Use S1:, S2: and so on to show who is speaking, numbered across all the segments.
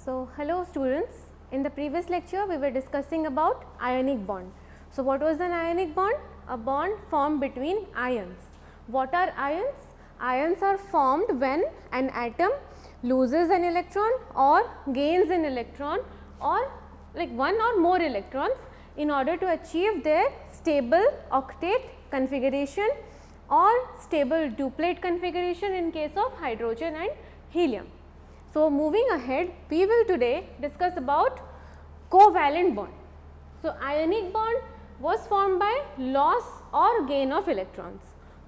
S1: So, hello students, in the previous lecture we were discussing about ionic bond. So, what was an ionic bond? A bond formed between ions. What are ions? Ions are formed when an atom loses an electron or gains an electron or like one or more electrons in order to achieve their stable octet configuration or stable duplet configuration in case of hydrogen and helium. So, moving ahead, we will today discuss about covalent bond. So, ionic bond was formed by loss or gain of electrons.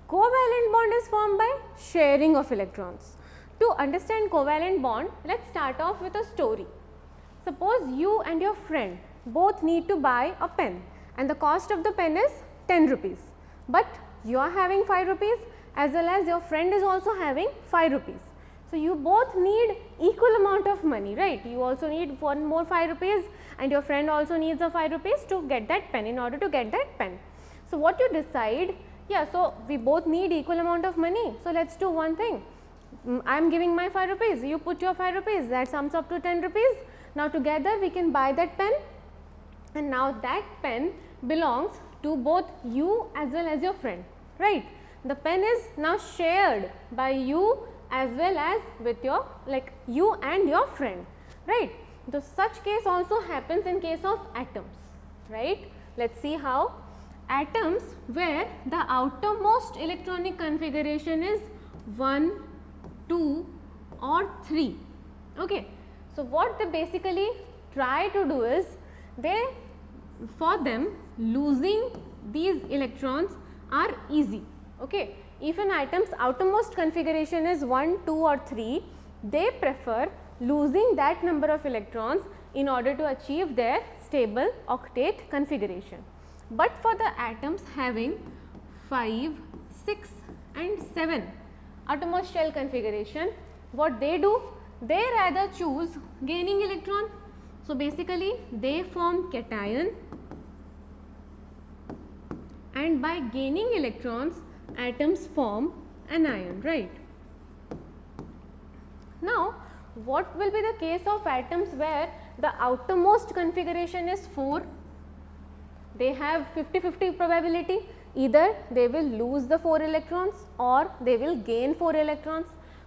S1: Covalent bond is formed by sharing of electrons. To understand covalent bond, let us start off with a story. Suppose you and your friend both need to buy a pen and the cost of the pen is 10 rupees, but you are having 5 rupees as well as your friend is also having 5 rupees. So, you both need equal amount of money, right? You also need one more 5 rupees and your friend also needs a 5 rupees to get that pen, in order to get that pen. So, what you decide, so we both need equal amount of money. So, let us do one thing, I am giving my 5 rupees, you put your 5 rupees, that sums up to 10 rupees. Now, together we can buy that pen and now that pen belongs to both you as well as your friend, right? The pen is now shared by you as well as with your you and your friend, right. So, such case also happens in case of atoms, right. Let us see how. Atoms where the outermost electronic configuration is 1, 2 or 3. Okay. So, what they basically try to do is, for them losing these electrons are easy. Okay. If an atom's outermost configuration is 1, 2 or 3, they prefer losing that number of electrons in order to achieve their stable octet configuration. But for the atoms having 5, 6 and 7 outermost shell configuration, what they do? They rather choose gaining electron. So, basically they form cation and by gaining electrons atoms form an ion, right. Now, what will be the case of atoms where the outermost configuration is 4? They have 50-50 probability, either they will lose the 4 electrons or they will gain 4 electrons.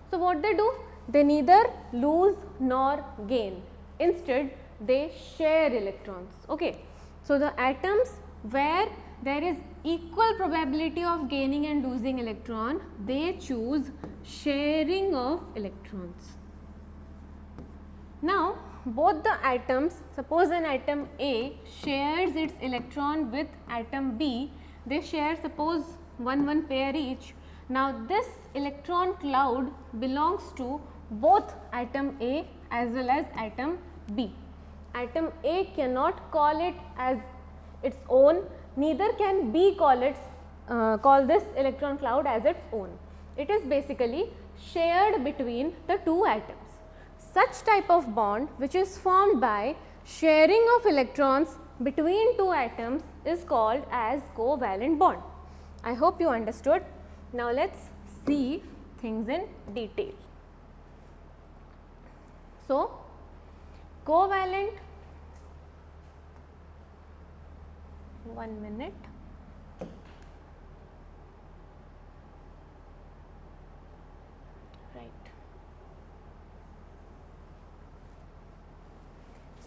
S1: So, what they do? They neither lose nor gain, instead they share electrons. Okay. So, the atoms where there is equal probability of gaining and losing electron, they choose sharing of electrons. Now, both the atoms, suppose an atom A shares its electron with atom B, they share suppose 1 pair each. Now, this electron cloud belongs to both atom A as well as atom B. Atom A cannot call it as its own, neither can B call this electron cloud as its own. It is basically shared between the two atoms. Such type of bond which is formed by sharing of electrons between two atoms is called as covalent bond. I hope you understood. Now, let us see things in detail. So, covalent, 1 minute. Right.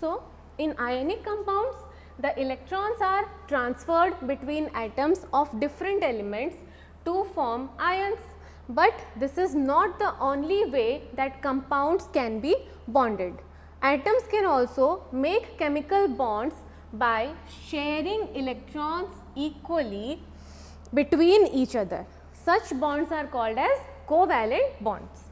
S1: So, in ionic compounds, the electrons are transferred between atoms of different elements to form ions, but this is not the only way that compounds can be bonded. Atoms can also make chemical bonds by sharing electrons equally between each other. Such bonds are called as covalent bonds.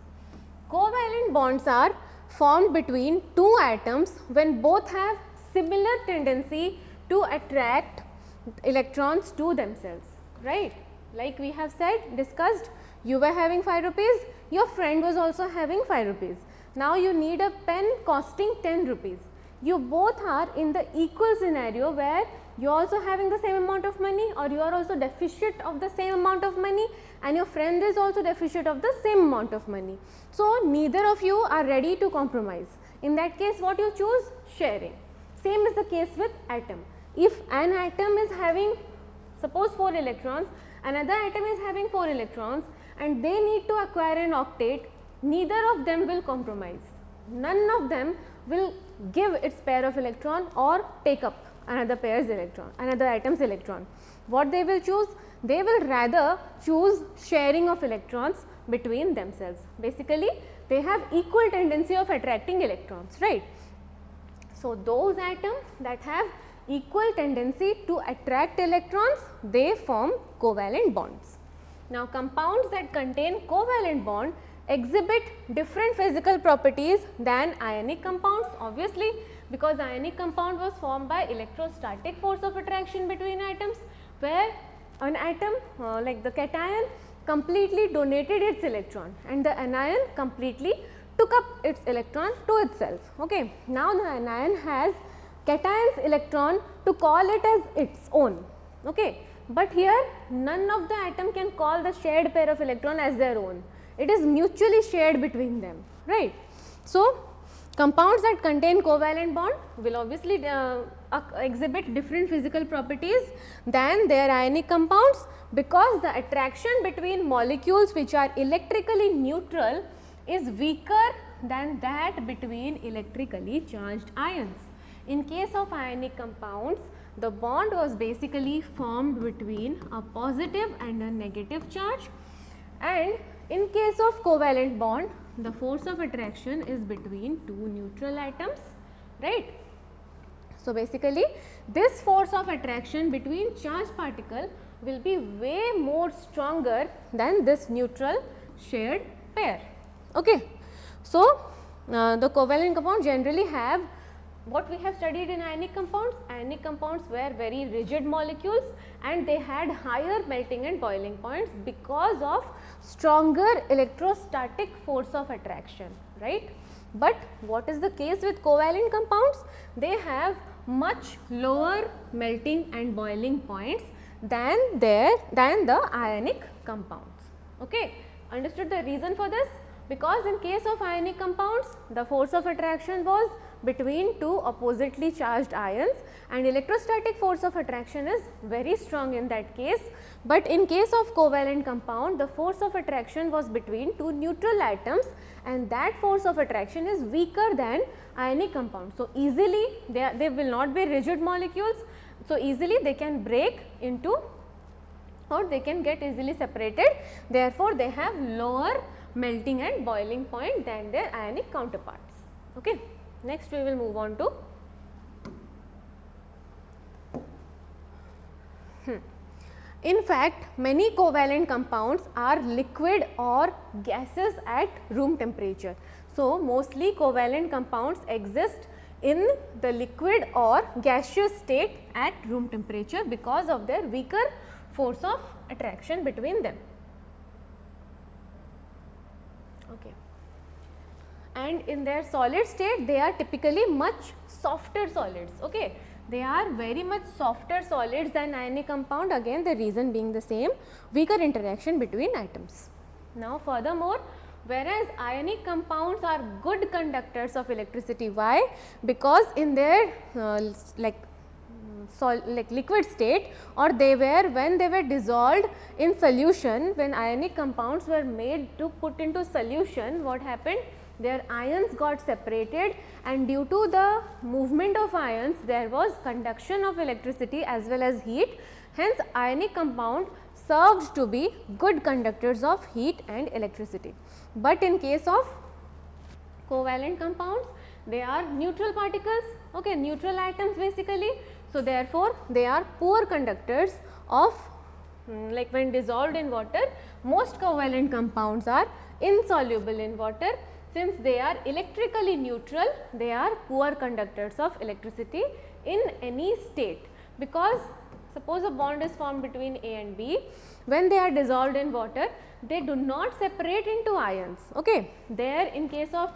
S1: Covalent bonds are formed between two atoms when both have similar tendency to attract electrons to themselves, right. Like we have discussed, you were having 5 rupees, your friend was also having 5 rupees. Now, you need a pen costing 10 rupees. You both are in the equal scenario where you are also having the same amount of money or you are also deficit of the same amount of money and your friend is also deficit of the same amount of money. So, neither of you are ready to compromise. In that case, what you choose? Sharing. Same is the case with atom. If an atom is having, suppose 4 electrons, another atom is having 4 electrons and they need to acquire an octet, neither of them will compromise. None of them will give its pair of electron or take up another pair's electron, another atom's electron. What they will choose? They will rather choose sharing of electrons between themselves. Basically, they have equal tendency of attracting electrons, right? So, those atoms that have equal tendency to attract electrons, they form covalent bonds. Now, compounds that contain covalent bond exhibit different physical properties than ionic compounds, obviously, because ionic compound was formed by electrostatic force of attraction between atoms, where an atom like the cation completely donated its electron and the anion completely took up its electron to itself. Okay. Now, the anion has cation's electron to call it as its own, okay. But here none of the atom can call the shared pair of electron as their own, it is mutually shared between them, right. So, compounds that contain covalent bond will obviously exhibit different physical properties than their ionic compounds, because the attraction between molecules which are electrically neutral is weaker than that between electrically charged ions. In case of ionic compounds, the bond was basically formed between a positive and a negative charge, and in case of covalent bond, the force of attraction is between two neutral atoms, right. So, basically this force of attraction between charged particle will be way more stronger than this neutral shared pair, okay. So, the covalent compound generally have what we have studied in ionic compounds. Ionic compounds were very rigid molecules and they had higher melting and boiling points because of stronger electrostatic force of attraction, right. But what is the case with covalent compounds? They have much lower melting and boiling points than the ionic compounds, okay. Understood the reason for this? Because in case of ionic compounds, the force of attraction was between two oppositely charged ions and electrostatic force of attraction is very strong in that case. But in case of covalent compound, the force of attraction was between two neutral atoms and that force of attraction is weaker than ionic compound. So, easily they will not be rigid molecules. So, easily they can break into or they can get easily separated, therefore, they have lower melting and boiling point than their ionic counterparts, okay. Next we will move on to in fact, many covalent compounds are liquid or gases at room temperature. So, mostly covalent compounds exist in the liquid or gaseous state at room temperature because of their weaker force of attraction between them, okay. And in their solid state, they are typically much softer solids, okay. They are very much softer solids than ionic compound, again the reason being the same, weaker interaction between atoms. Now, furthermore, whereas ionic compounds are good conductors of electricity, why? Because in their liquid state, or they were when they were dissolved in solution, when ionic compounds were made to put into solution, what happened? Their ions got separated and due to the movement of ions there was conduction of electricity as well as heat. Hence, ionic compound served to be good conductors of heat and electricity. But in case of covalent compounds, they are neutral particles, okay, neutral atoms basically. So, therefore, they are poor conductors of like when dissolved in water, most covalent compounds are insoluble in water. Since they are electrically neutral, they are poor conductors of electricity in any state, because suppose a bond is formed between A and B, when they are dissolved in water, they do not separate into ions, okay. There in case of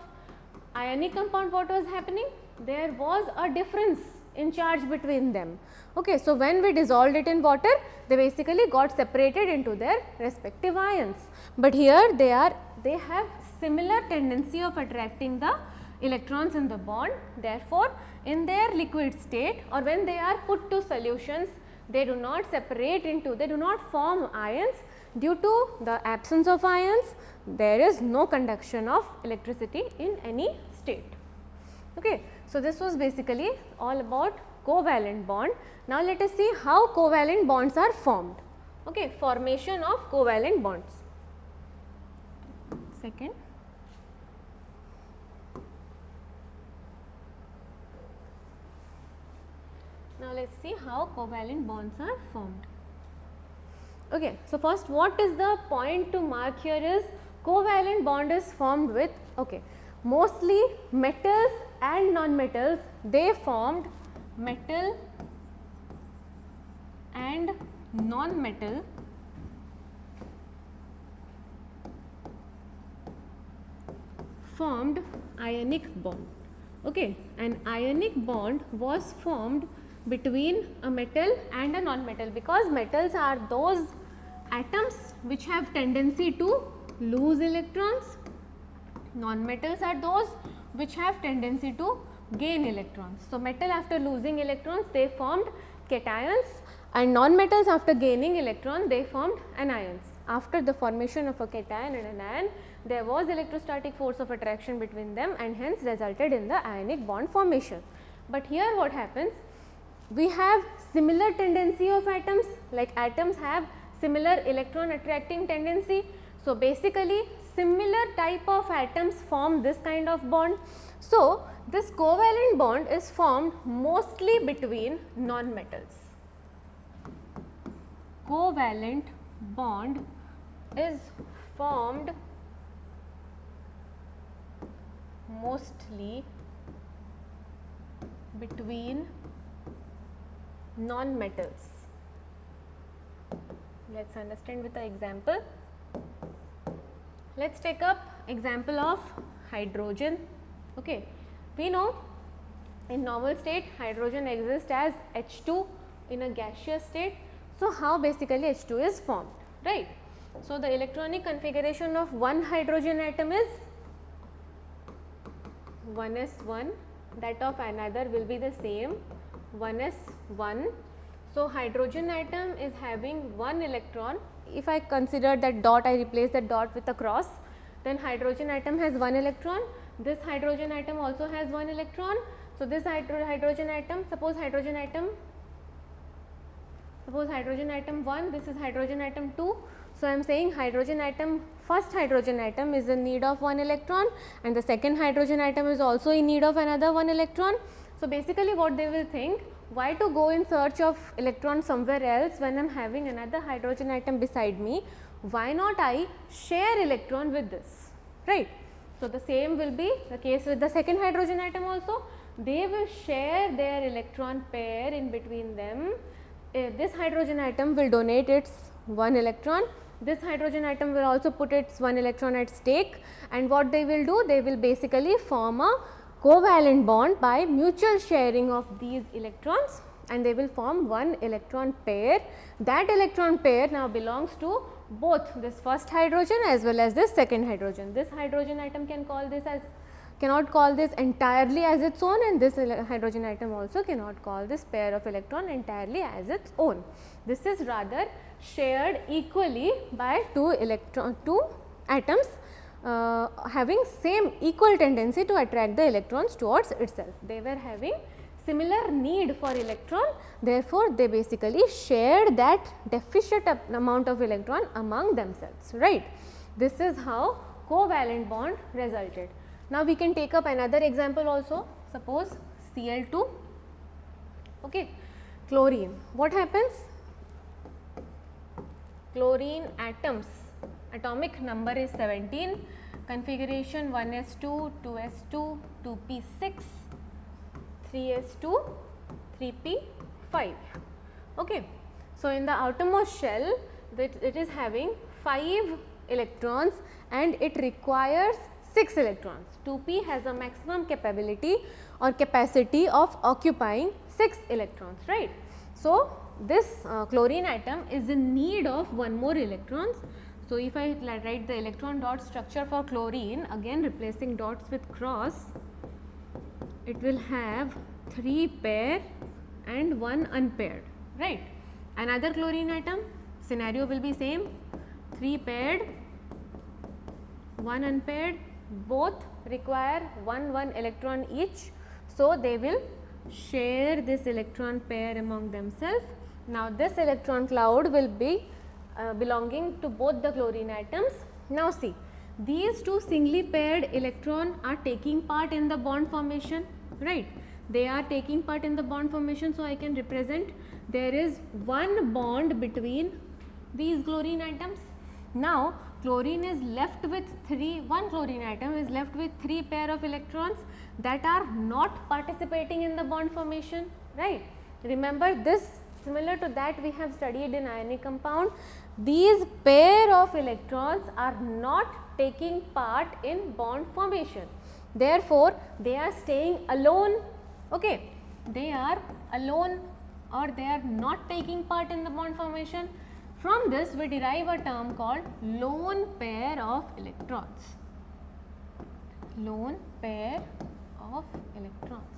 S1: ionic compound, what was happening? There was a difference in charge between them, okay. So, when we dissolved it in water, they basically got separated into their respective ions, but here they have similar tendency of attracting the electrons in the bond. Therefore, in their liquid state or when they are put to solutions, they do not separate into, they do not form ions. Due to the absence of ions, there is no conduction of electricity in any state. Okay. So, this was basically all about covalent bond. Now, let us see how covalent bonds are formed. Okay. Formation of covalent bonds. Second. Now, let us see how covalent bonds are formed. Okay. So, first what is the point to mark here is covalent bond is formed with mostly metals and non-metals, they formed metal and non-metal formed ionic bond. Okay. An ionic bond was formed between a metal and a non-metal, because metals are those atoms which have tendency to lose electrons, non-metals are those which have tendency to gain electrons. So, metal after losing electrons they formed cations, and non-metals after gaining electron they formed anions. After the formation of a cation and an ion, there was electrostatic force of attraction between them and hence resulted in the ionic bond formation. But here what happens, we have similar tendency of atoms, like atoms have similar electron attracting tendency. So, basically similar type of atoms form this kind of bond. So, this covalent bond is formed mostly between non-metals. Covalent bond is formed mostly between non-metals. Let us understand with an example. Let us take up example of hydrogen. Okay. We know in normal state hydrogen exists as H2 in a gaseous state. So, how basically H2 is formed, right. So, the electronic configuration of one hydrogen atom is 1s1, that of another will be the same 1s1. So, hydrogen atom is having one electron. If I consider that dot, I replace that dot with a cross, then hydrogen atom has one electron, this hydrogen atom also has one electron. So, this hydrogen atom, suppose hydrogen atom 1, this is hydrogen atom 2. So, I am saying hydrogen atom, first hydrogen atom is in need of one electron and the second hydrogen atom is also in need of another one electron. So, basically what they will think, why to go in search of electron somewhere else when I am having another hydrogen atom beside me, why not I share electron with this, right. So, the same will be the case with the second hydrogen atom also, they will share their electron pair in between them. This hydrogen atom will donate its one electron, this hydrogen atom will also put its one electron at stake, and what they will do, they will basically form a covalent bond by mutual sharing of these electrons and they will form one electron pair. That electron pair now belongs to both this first hydrogen as well as this second hydrogen. This hydrogen atom cannot call this entirely as its own, and this hydrogen atom also cannot call this pair of electron entirely as its own. This is rather shared equally by two atoms having same equal tendency to attract the electrons towards itself. They were having similar need for electron, therefore, they basically shared that deficient amount of electron among themselves, right. This is how covalent bond resulted. Now, we can take up another example also, suppose Cl2, okay. Chlorine. What happens? Chlorine atoms, atomic number is 17, configuration 1s2, 2s2, 2p6, 3s2, 3p5. Okay. So, in the outermost shell it is having 5 electrons and it requires 6 electrons. 2p has a maximum capability or capacity of occupying 6 electrons, right. So, this chlorine atom is in need of one more electrons. So, if I write the electron dot structure for chlorine, again replacing dots with cross, it will have 3 pair and 1 unpaired, right? Another chlorine atom, scenario will be same, 3 paired, 1 unpaired, both require 1 electron each. So, they will share this electron pair among themselves. Now, this electron cloud will be belonging to both the chlorine atoms. Now, see, these two singly paired electron are taking part in the bond formation, right? They are taking part in the bond formation. So, I can represent there is one bond between these chlorine atoms. Now, chlorine is left with one chlorine atom is left with 3 pair of electrons that are not participating in the bond formation, right? Remember this, similar to that we have studied in ionic compound. These pair of electrons are not taking part in bond formation. Therefore, they are staying alone, okay? They are alone or they are not taking part in the bond formation. From this we derive a term called lone pair of electrons. Lone pair of electrons.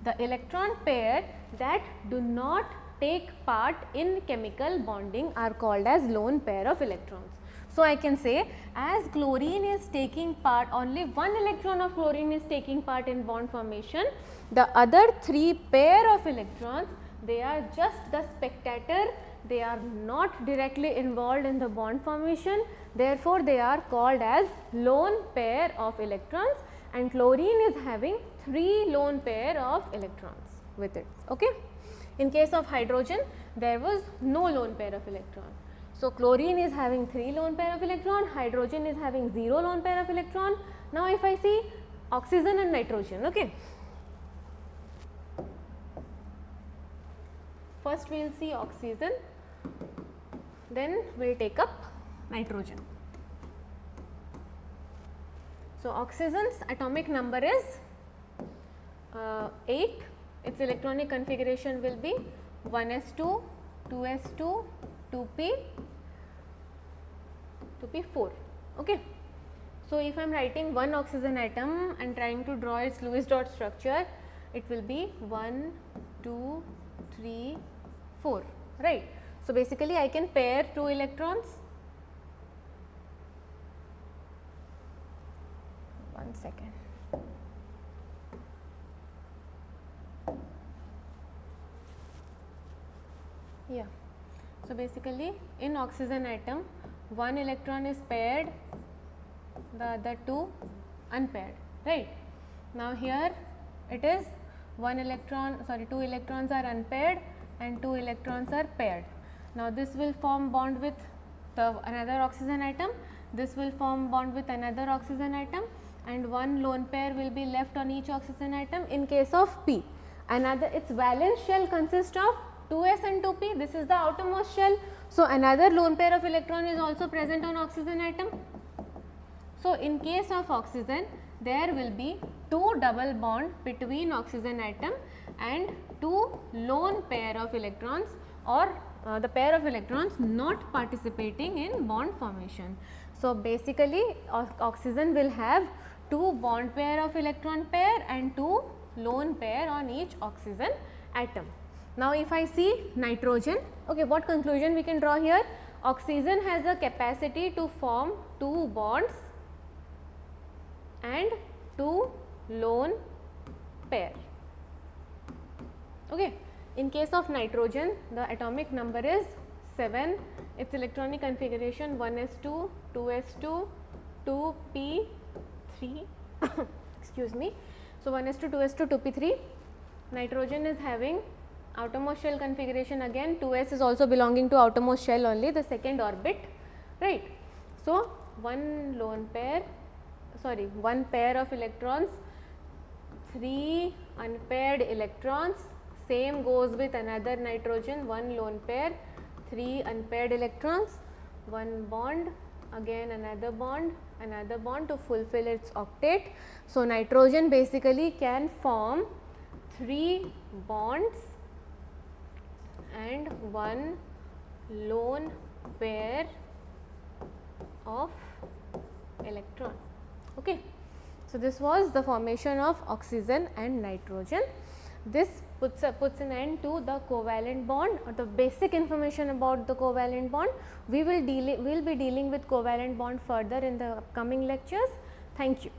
S1: The electron pair that do not take part in chemical bonding are called as lone pair of electrons. So, I can say as chlorine is taking part, only 1 electron of chlorine is taking part in bond formation, the other 3 pair of electrons, they are just the spectator, they are not directly involved in the bond formation. Therefore, they are called as lone pair of electrons, and chlorine is having 3 lone pair of electrons with it, okay. In case of hydrogen, there was no lone pair of electron. So, chlorine is having 3 lone pair of electron, hydrogen is having 0 lone pair of electron. Now, if I see oxygen and nitrogen, okay. First we will see oxygen, then we will take up nitrogen. So, oxygen's atomic number is 8, its electronic configuration will be 1s2, 2s2, 2p, 2p4, okay. So, if I am writing one oxygen atom and trying to draw its Lewis dot structure, it will be 1, 2, 3, 4, right. So, basically I can pair 2 electrons, one second. Yeah. So, basically in oxygen atom 1 electron is paired, the other 2 unpaired, right. Now, here it is 2 electrons are unpaired and 2 electrons are paired. Now, this will form bond with another oxygen atom, this will form bond with another oxygen atom, and 1 lone pair will be left on each oxygen atom. In case of P, its valence shell consists of 2s and 2p, this is the outermost shell. So, another lone pair of electron is also present on oxygen atom. So, in case of oxygen, there will be 2 double bond between oxygen atom and 2 lone pair of electrons, or the pair of electrons not participating in bond formation. So, basically oxygen will have 2 bond pair of electron pair and 2 lone pair on each oxygen atom. Now, if I see nitrogen, okay, what conclusion we can draw here? Oxygen has a capacity to form 2 bonds and 2 lone pair, okay. In case of nitrogen, the atomic number is 7, its electronic configuration 1s2, 2s2, 2p3 excuse me. So, 1s2, 2s2, 2p3. Nitrogen is having outermost shell configuration, again 2s is also belonging to outermost shell only, the second orbit, right. So, 1 pair of electrons, 3 unpaired electrons, same goes with another nitrogen, 1 lone pair, 3 unpaired electrons, 1 bond, again another bond to fulfill its octet. So, nitrogen basically can form 3 bonds and 1 lone pair of electron, okay. So, this was the formation of oxygen and nitrogen. This puts an end to the covalent bond, or the basic information about the covalent bond. We will be dealing with covalent bond further in the upcoming lectures. Thank you.